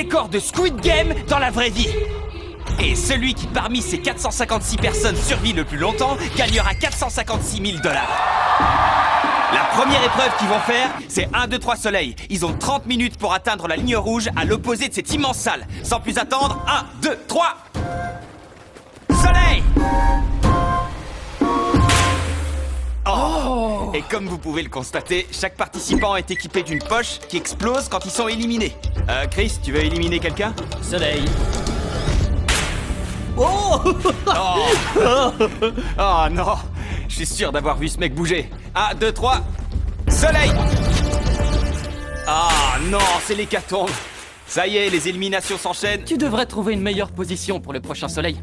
décor de Squid Game dans la vraie vie. Et celui qui parmi ces 456 personnes survit le plus longtemps gagnera 456 000 $. La première épreuve qu'ils vont faire, c'est 1, 2, 3 soleil. Ils ont 30 minutes pour atteindre la ligne rouge à l'opposé de cette immense salle. Sans plus attendre, 1, 2, 3... Soleil! Oh! Et comme vous pouvez le constater, chaque participant est équipé d'une poche qui explose quand ils sont éliminés. Chris, tu veux éliminer quelqu'un? Soleil. Oh! Oh non! Je suis sûr d'avoir vu ce mec bouger. 1, 2, 3... Soleil! Ah non, c'est l'hécatombe. Ça y est, les éliminations s'enchaînent. Tu devrais trouver une meilleure position pour le prochain soleil.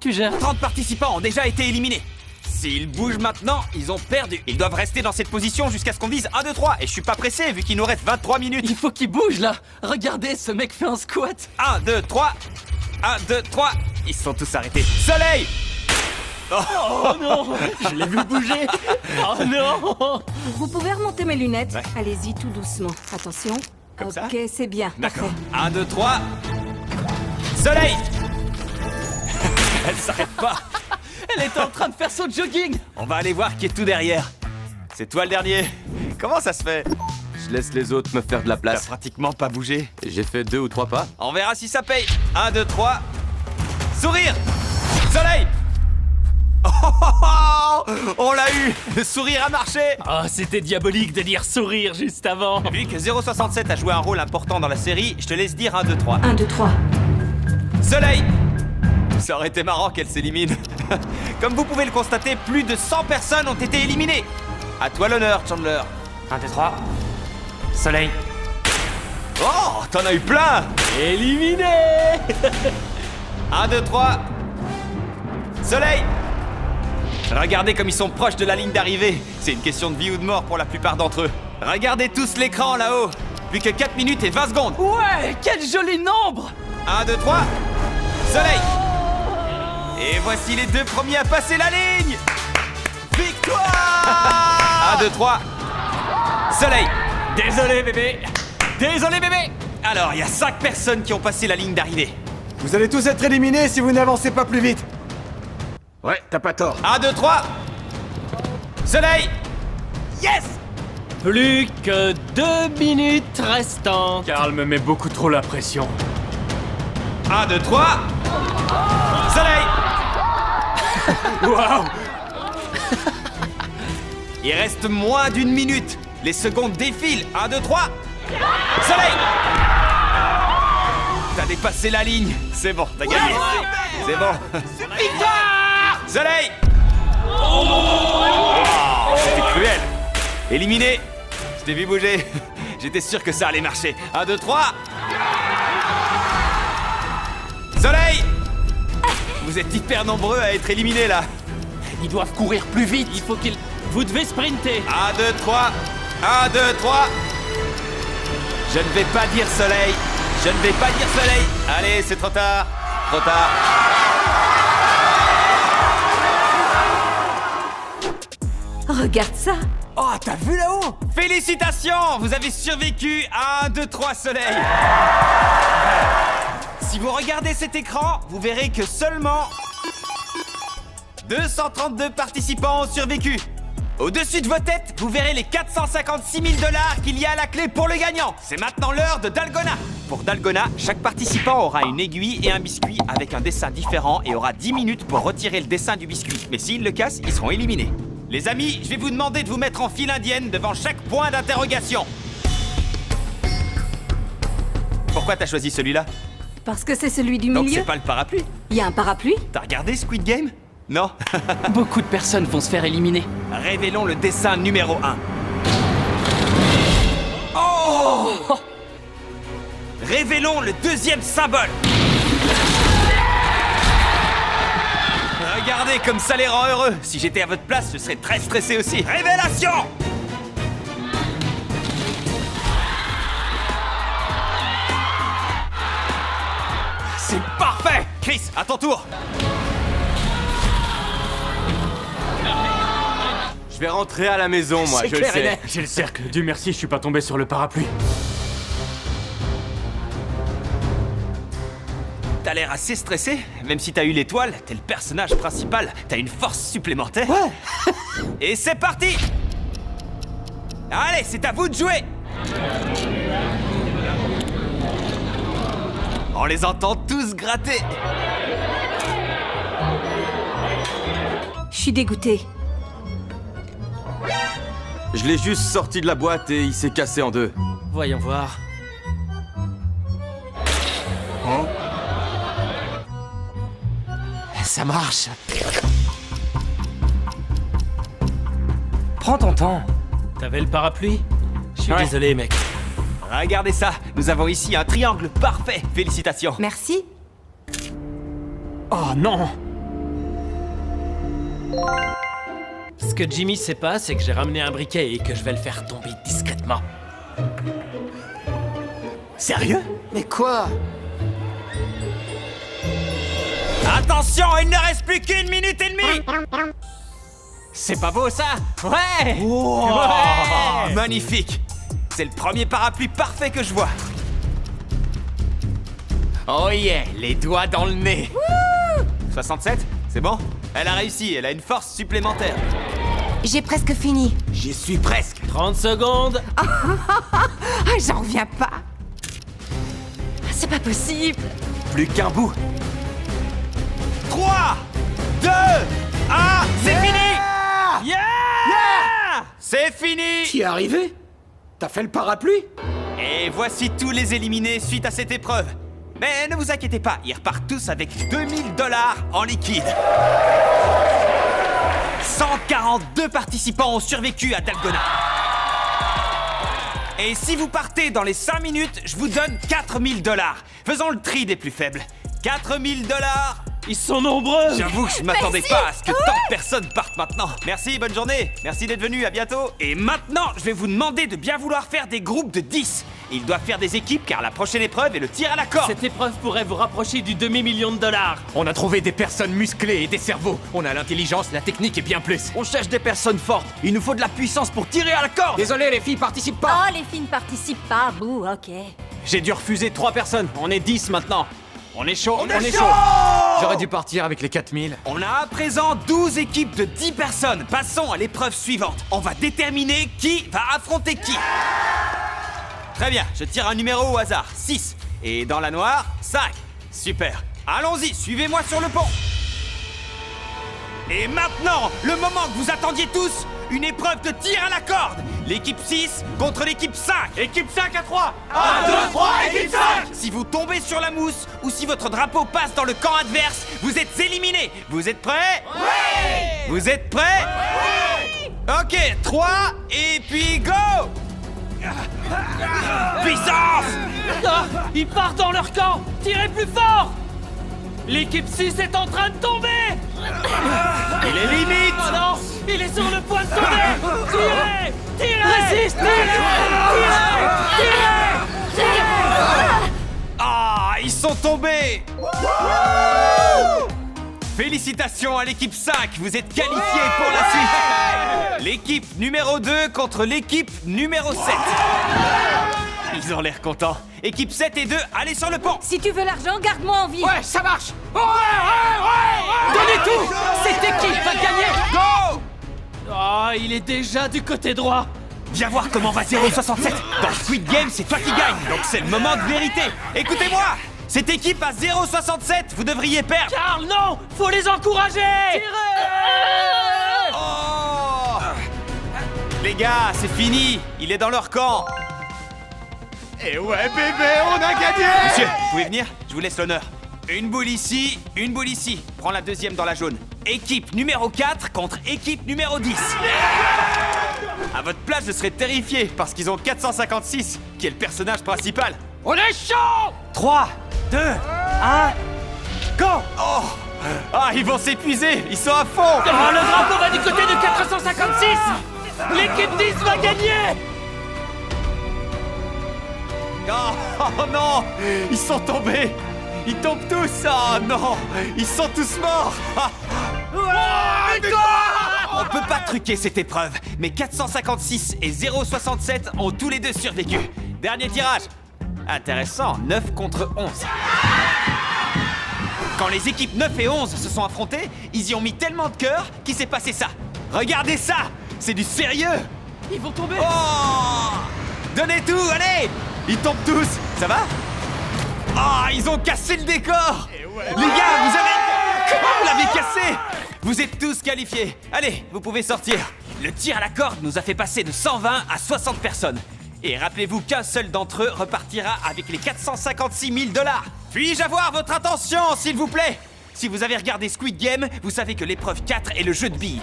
Tu gères. 30 participants ont déjà été éliminés. S'ils bougent maintenant, ils ont perdu. Ils doivent rester dans cette position jusqu'à ce qu'on dise 1, 2, 3. Et je suis pas pressé vu qu'il nous reste 23 minutes. Il faut qu'il bouge là. Regardez, ce mec fait un squat. 1, 2, 3... 1, 2, 3... Ils sont tous arrêtés. Soleil! Oh non, je l'ai vu bouger. Oh non. Vous pouvez remonter mes lunettes? Ouais. Allez-y tout doucement. Attention. Comme ça? Ok, c'est bien. D'accord. Parfait. 1, 2, 3... Soleil! Elle s'arrête pas. Elle était en train de faire son jogging. On va aller voir qui est tout derrière. C'est toi le dernier. Comment ça se fait? Je laisse les autres me faire de la T'as place. pratiquement pas bougé. J'ai fait 2 ou 3 pas. On verra si ça paye. 1, 2, 3... Sourire! Soleil! Oh, oh, oh, on l'a eu! Le sourire a marché! Oh, c'était diabolique de dire sourire juste avant. Vu que 067 a joué un rôle important dans la série, je te laisse dire 1, 2, 3. 1, 2, 3. Soleil! Ça aurait été marrant qu'elle s'élimine. Comme vous pouvez le constater, plus de 100 personnes ont été éliminées. À toi l'honneur, Chandler. 1, 2, 3. Soleil. Oh, t'en as eu plein! Éliminé. 1, 2, 3... Soleil! Regardez comme ils sont proches de la ligne d'arrivée. C'est une question de vie ou de mort pour la plupart d'entre eux. Regardez tous l'écran là-haut. Plus que 4 minutes et 20 secondes. Ouais, quel joli nombre. 1, 2, 3... Soleil! Et voici les deux premiers à passer la ligne! Victoire! 1, 2, 3... Soleil! Désolé, bébé. Désolé, bébé. Alors, il y a 5 personnes qui ont passé la ligne d'arrivée. Vous allez tous être éliminés si vous n'avancez pas plus vite. Ouais, t'as pas tort. 1, 2, 3... Soleil! Yes! Plus que 2 minutes restantes. Karl me met beaucoup trop la pression. 1, 2, 3... Soleil! Waouh. Il reste moins d'1 minute. Les secondes défilent. 1, 2, 3... Soleil! T'as dépassé la ligne. C'est bon, t'as gagné. C'est bon. Victoire! Soleil! Oh, c'était cruel. Éliminé. Je t'ai vu bouger. J'étais sûr que ça allait marcher. 1, 2, 3... Soleil! Vous êtes hyper nombreux à être éliminés là. Ils doivent courir plus vite. Il faut qu'ils... Vous devez sprinter. 1, 2, 3... 1, 2, 3... Je ne vais pas dire soleil. Je ne vais pas dire soleil. Allez, c'est trop tard. Trop tard. Regarde ça. Oh, t'as vu là-haut? Félicitations! Vous avez survécu à 1, 2, 3 soleils. Si vous regardez cet écran, vous verrez que seulement 232 participants ont survécu. Au-dessus de vos têtes, vous verrez les 456 000 $ qu'il y a à la clé pour le gagnant. C'est maintenant l'heure de Dalgona. Pour Dalgona, chaque participant aura une aiguille et un biscuit avec un dessin différent et aura 10 minutes pour retirer le dessin du biscuit. Mais s'ils le cassent, ils seront éliminés. Les amis, je vais vous demander de vous mettre en file indienne devant chaque point d'interrogation. Pourquoi t'as choisi celui-là? Parce que c'est celui du Donc milieu. c'est pas le parapluie? Il y a un parapluie? T'as regardé Squid Game? Non? Beaucoup de personnes vont se faire éliminer. Révélons le dessin numéro 1. Oh! Révélons le deuxième symbole. Regardez comme ça les rend heureux. Si j'étais à votre place, je serais très stressé aussi. Révélation! C'est parfait! Chris, à ton tour! Je vais rentrer à la maison, moi, je le sais. J'ai le cercle. Dieu merci, je suis pas tombé sur le parapluie. t'as l'air assez stressé. Même si t'as eu l'étoile, t'es le personnage principal. T'as une force supplémentaire. Ouais. Et c'est parti! Allez, c'est à vous de jouer! On les entend tous gratter. Je suis dégoûtée. Je l'ai juste sorti de la boîte et il s'est cassé en deux. Voyons voir. Ça marche. Prends ton temps. T'avais le parapluie? Je suis Ouais. désolé, mec. Regardez ça, nous avons ici un triangle parfait. Félicitations. Merci. Oh non. Ce que Jimmy sait pas, c'est que j'ai ramené un briquet et que je vais le faire tomber discrètement. Sérieux? Mais quoi? Attention, il ne reste plus qu'une minute et demie. C'est pas beau ça? Ouais. Oh, Ouais. magnifique. C'est le premier parapluie parfait que je vois. Oh yeah, les doigts dans le nez. 67, c'est bon? Elle a réussi, elle a une force supplémentaire. J'ai presque fini. J'y suis presque. 30 secondes. Ah, j'en reviens pas. C'est pas possible. Plus qu'un bout. 3, 2, 1, c'est fini! Yeah! C'est fini! T'y es arrivé? T'as fait le parapluie? Et voici tous les éliminés suite à cette épreuve. Mais ne vous inquiétez pas, ils repartent tous avec $2000 en liquide. 142 participants ont survécu à Dalgona. Et si vous partez dans les 5 minutes, je vous donne $4000. Faisons le tri des plus faibles. $4000. Ils sont nombreux. J'avoue que je m'attendais pas à ce que tant de personnes partent maintenant. Merci, bonne journée. Merci d'être venu, à bientôt. Et maintenant, je vais vous demander de bien vouloir faire des groupes de 10. Ils doivent faire des équipes car la prochaine épreuve est le tir à la corde. Cette épreuve pourrait vous rapprocher du demi-million de dollars. On a trouvé des personnes musclées et des cerveaux. On a l'intelligence, la technique et bien plus. On cherche des personnes fortes. Il nous faut de la puissance pour tirer à la corde. Désolé, les filles participent pas. Oh, les filles ne participent pas. Bouh, ok. J'ai dû refuser 3 personnes. On est 10 maintenant. On est chaud, on est chaud. J'aurais dû partir avec les 4000. On a à présent 12 équipes de 10 personnes. Passons à l'épreuve suivante. On va déterminer qui va affronter qui. Très bien, je tire un numéro au hasard. 6. Et dans la noire, 5. Super. Allons-y, suivez-moi sur le pont. Et maintenant, le moment que vous attendiez tous, une épreuve de tir à la corde. L'équipe 6 contre l'équipe 5. Équipe 5 à 3. 1, 2, 3, équipe 5. Si vous tombez sur la mousse ou si votre drapeau passe dans le camp adverse, vous êtes éliminés. Vous êtes prêts? Oui. Vous êtes prêts? Oui. Ok, 3 et puis go. Puissance. Ah, ils partent dans leur camp. Tirez plus fort. L'équipe 6 est en train de tomber. Il est limite. Oh non, il est sur le point de tomber. Tirez. Tirez. Résiste. Tirez. Ah, ils sont tombés. Félicitations à l'équipe 5, vous êtes qualifiés pour la suite. L'équipe numéro 2 contre l'équipe numéro 7. Ils ont l'air contents. Équipe 7 et 2, allez sur le pont. Si tu veux l'argent, garde-moi en vie. Ouais, ça marche. Donnez tout. Cette équipe va gagner. Go. Ah, il est déjà du côté droit. Viens voir comment va 067. Dans Squid Game, c'est toi qui gagne, donc c'est le moment de vérité. Écoutez-moi, cette équipe à 067, vous devriez perdre. Carl, non. Faut les encourager. Oh. Les gars, c'est fini. Il est dans leur camp. Et ouais, bébé, on a gagné! Monsieur, vous pouvez venir? Je vous laisse l'honneur. Une boule ici, une boule ici. Prends la deuxième dans la jaune. Équipe numéro 4 contre équipe numéro 10. À votre place, je serais terrifié parce qu'ils ont 456, qui est le personnage principal. On est chaud! 3, 2, 1, go! Oh! Ah, ils vont s'épuiser, ils sont à fond! Ah, le drapeau va du côté de 456. L'équipe 10 va gagner. Oh non! Ils sont tombés! Ils tombent tous! Oh non! Ils sont tous morts! On peut pas truquer cette épreuve, mais 456 et 067 ont tous les deux survécu. Dernier tirage. Intéressant, 9 contre 11. Quand les équipes 9 et 11 se sont affrontées, ils y ont mis tellement de cœur qu'il s'est passé ça. Regardez ça! C'est du sérieux! Ils vont tomber. Oh! Donnez tout, allez! Ils tombent tous, ça va? Ah, ils ont cassé le décor! Les gars, Comment vous l'avez cassé? Vous êtes tous qualifiés. Allez, vous pouvez sortir. Le tir à la corde nous a fait passer de 120 à 60 personnes. Et rappelez-vous qu'un seul d'entre eux repartira avec les 456 000 $. Puis-je avoir votre attention, s'il vous plaît? Si vous avez regardé Squid Game, vous savez que l'épreuve 4 est le jeu de billes.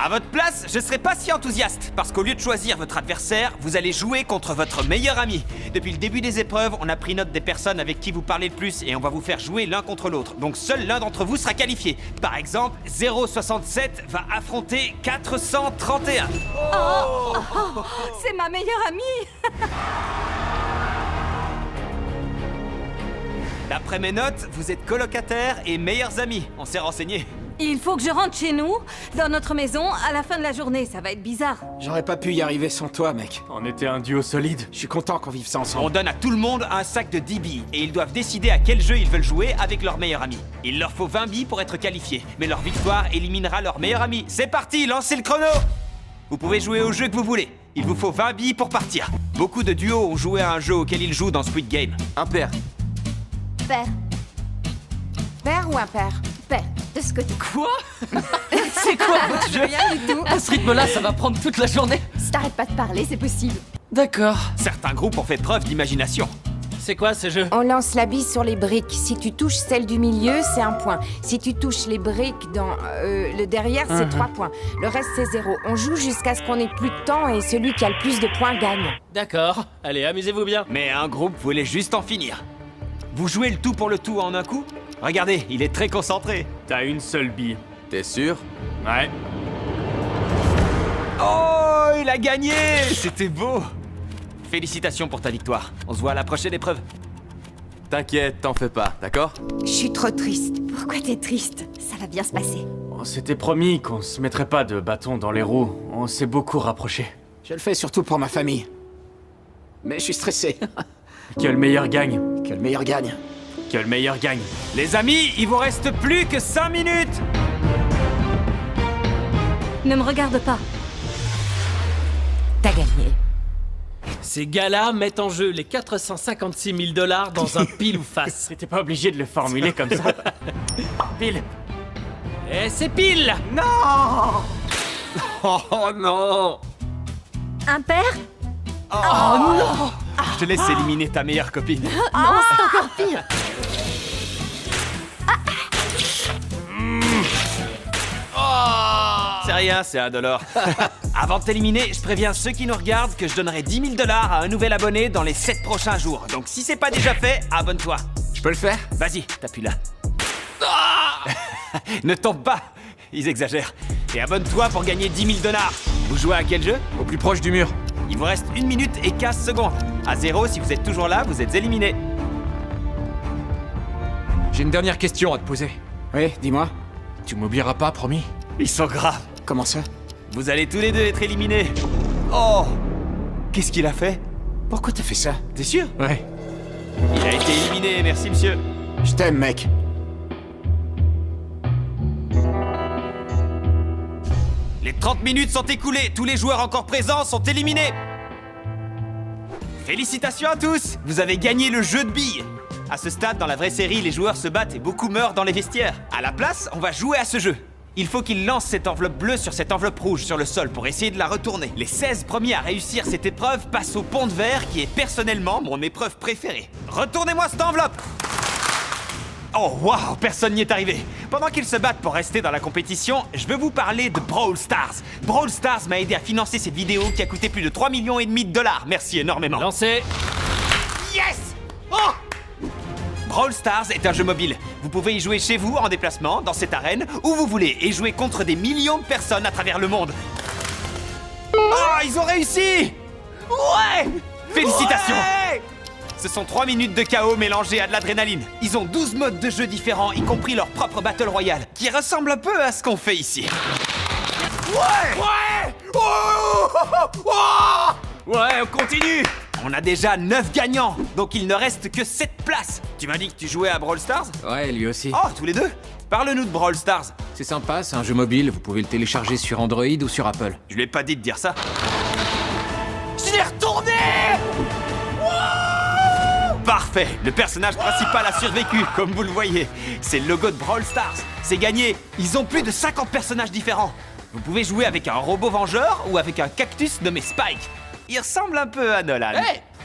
À votre place, je serais pas si enthousiaste, parce qu'au lieu de choisir votre adversaire, vous allez jouer contre votre meilleur ami. Depuis le début des épreuves, on a pris note des personnes avec qui vous parlez le plus et on va vous faire jouer l'un contre l'autre. Donc seul l'un d'entre vous sera qualifié. Par exemple, 067 va affronter 431. C'est ma meilleure amie. D'après mes notes, vous êtes colocataires et meilleurs amis. On s'est renseigné. Il faut que je rentre chez nous, dans notre maison, à la fin de la journée. Ça va être bizarre. J'aurais pas pu y arriver sans toi, mec. On était un duo solide. Je suis content qu'on vive ça On ensemble. donne à tout le monde un sac de 10 billes et ils doivent décider à quel jeu ils veulent jouer avec leur meilleur ami. Il leur faut 20 billes pour être qualifiés, mais leur victoire éliminera leur meilleur ami. C'est parti, lancez le chrono! Vous pouvez jouer au jeu que vous voulez. Il vous faut 20 billes pour partir. Beaucoup de duos ont joué à un jeu auquel ils jouent dans Squid Game. Impair. Père. Père ou impair? Père. De ce côté. Quoi? C'est quoi votre jeu? Rien du tout. À ce rythme-là, ça va prendre toute la journée. Si t'arrêtes pas de parler, c'est possible. D'accord. Certains groupes ont fait preuve d'imagination. C'est quoi ce jeu? On lance la bille sur les briques. Si tu touches celle du milieu, c'est 1 point. Si tu touches les briques dans le derrière, c'est 3 points. Le reste, c'est 0. On joue jusqu'à ce qu'on ait plus de temps et celui qui a le plus de points gagne. D'accord. Allez, amusez-vous bien. Mais un groupe voulait juste en finir. Vous jouez le tout pour le tout en un coup? Regardez, il est très concentré. T'as une seule bille. T'es sûr? Ouais. Oh, il a gagné! C'était beau! Félicitations pour ta victoire. On se voit à la prochaine épreuve. T'inquiète, t'en fais pas, d'accord? Je suis trop triste. Pourquoi t'es triste? Ça va bien se passer. On s'était promis qu'on se mettrait pas de bâton dans les roues. On s'est beaucoup rapprochés. Je le fais surtout pour ma famille. Mais je suis stressé. Que le meilleur gagne. Que le meilleur gagne. Que le meilleur gagne. Les amis, il vous reste plus que 5 minutes! Ne me regarde pas. T'as gagné. Ces gars-là mettent en jeu les 456 000 $ dans un pile ou face. T'étais pas obligé de le formuler comme ça. Pile. Et c'est pile! Oh non! Impair? Je te laisse éliminer ta meilleure copine. Non, c'est encore pire. C'est rien, c'est $1. Avant de t'éliminer, je préviens ceux qui nous regardent que je donnerai 10 000 $ à un nouvel abonné dans les 7 prochains jours. Donc si c'est pas déjà fait, abonne-toi. Je peux le faire? Vas-y, t'appuies là. Ne tombe pas, ils exagèrent. Et abonne-toi pour gagner 10 000 $. Vous jouez à quel jeu? Au plus proche du mur. Il vous reste 1 minute et 15 secondes. À 0, si vous êtes toujours là, vous êtes éliminé. J'ai une dernière question à te poser. Oui, dis-moi. Tu m'oublieras pas, promis? Ils sont graves. Comment ça? Vous allez tous les deux être éliminés. Oh! Qu'est-ce qu'il a fait? Pourquoi t'as fait ça? T'es sûr? Ouais. Il a été éliminé, merci monsieur. Je t'aime, mec. Les 30 minutes sont écoulées, tous les joueurs encore présents sont éliminés. Félicitations à tous, vous avez gagné le jeu de billes. À ce stade, dans la vraie série, les joueurs se battent et beaucoup meurent dans les vestiaires. À la place, on va jouer à ce jeu. Il faut qu'ils lancent cette enveloppe bleue sur cette enveloppe rouge sur le sol pour essayer de la retourner. Les 16 premiers à réussir cette épreuve passent au pont de verre qui est personnellement mon épreuve préférée. Retournez-moi cette enveloppe! Oh waouh, personne n'y est arrivé. Pendant qu'ils se battent pour rester dans la compétition, je veux vous parler de Brawl Stars. Brawl Stars m'a aidé à financer cette vidéo qui a coûté plus de 3,5 millions de $. Merci énormément. Lancez. Yes! Oh! Brawl Stars est un jeu mobile. Vous pouvez y jouer chez vous, en déplacement, dans cette arène, où vous voulez, et jouer contre des millions de personnes à travers le monde. Oh, ils ont réussi! Ouais! Félicitations! Ouais! Ce sont 3 minutes de chaos mélangées à de l'adrénaline. Ils ont 12 modes de jeu différents, y compris leur propre Battle Royale, qui ressemble un peu à ce qu'on fait ici. Ouais! Ouais! Oh! Oh! Oh! Ouais, on continue! On a déjà 9 gagnants, donc il ne reste que 7 places. Tu m'as dit que tu jouais à Brawl Stars? Ouais, lui aussi. Oh, tous les deux? Parle-nous de Brawl Stars. C'est sympa, c'est un jeu mobile, vous pouvez le télécharger sur Android ou sur Apple. Je lui ai pas dit de dire ça. Je l'ai retourné! Parfait, le personnage principal a survécu, comme vous le voyez. C'est le logo de Brawl Stars. C'est gagné. Ils ont plus de 50 personnages différents. Vous pouvez jouer avec un robot vengeur ou avec un cactus nommé Spike. Il ressemble un peu à Nolan.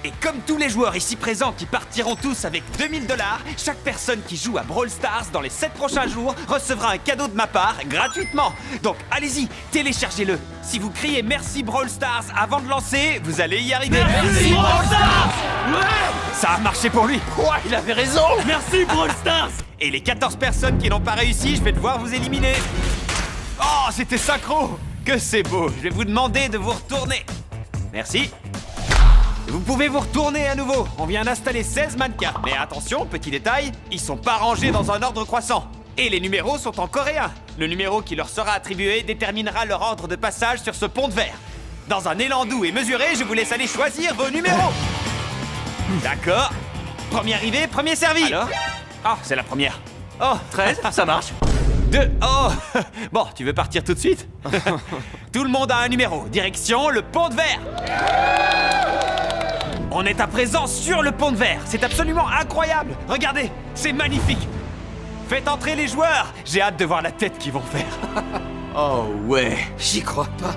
Et comme tous les joueurs ici présents qui partiront tous avec 2000 $, chaque personne qui joue à Brawl Stars dans les 7 prochains jours recevra un cadeau de ma part gratuitement. Donc allez-y, téléchargez-le. Si vous criez merci Brawl Stars avant de lancer, vous allez y arriver. Merci Brawl Stars! Ça a marché pour lui. Quoi, il avait raison! Merci Brawl Stars! Et les 14 personnes qui n'ont pas réussi, je vais devoir vous éliminer. Oh, c'était synchro! Que c'est beau. Je vais vous demander de vous retourner. Merci. Vous pouvez vous retourner à nouveau. On vient d'installer 16 mannequins. Mais attention, petit détail, ils sont pas rangés dans un ordre croissant. Et les numéros sont en coréen. Le numéro qui leur sera attribué déterminera leur ordre de passage sur ce pont de verre. Dans un élan doux et mesuré, je vous laisse aller choisir vos numéros. D'accord. Premier arrivé, premier servi. Alors? Ah, c'est la première. Oh, 13, ça marche. 2. Oh. Bon, tu veux partir tout de suite? Tout le monde a un numéro. Direction le pont de verre. On est à présent sur le pont de verre. C'est absolument incroyable. Regardez, c'est magnifique. Faites entrer les joueurs. J'ai hâte de voir la tête qu'ils vont faire. Oh ouais. J'y crois pas.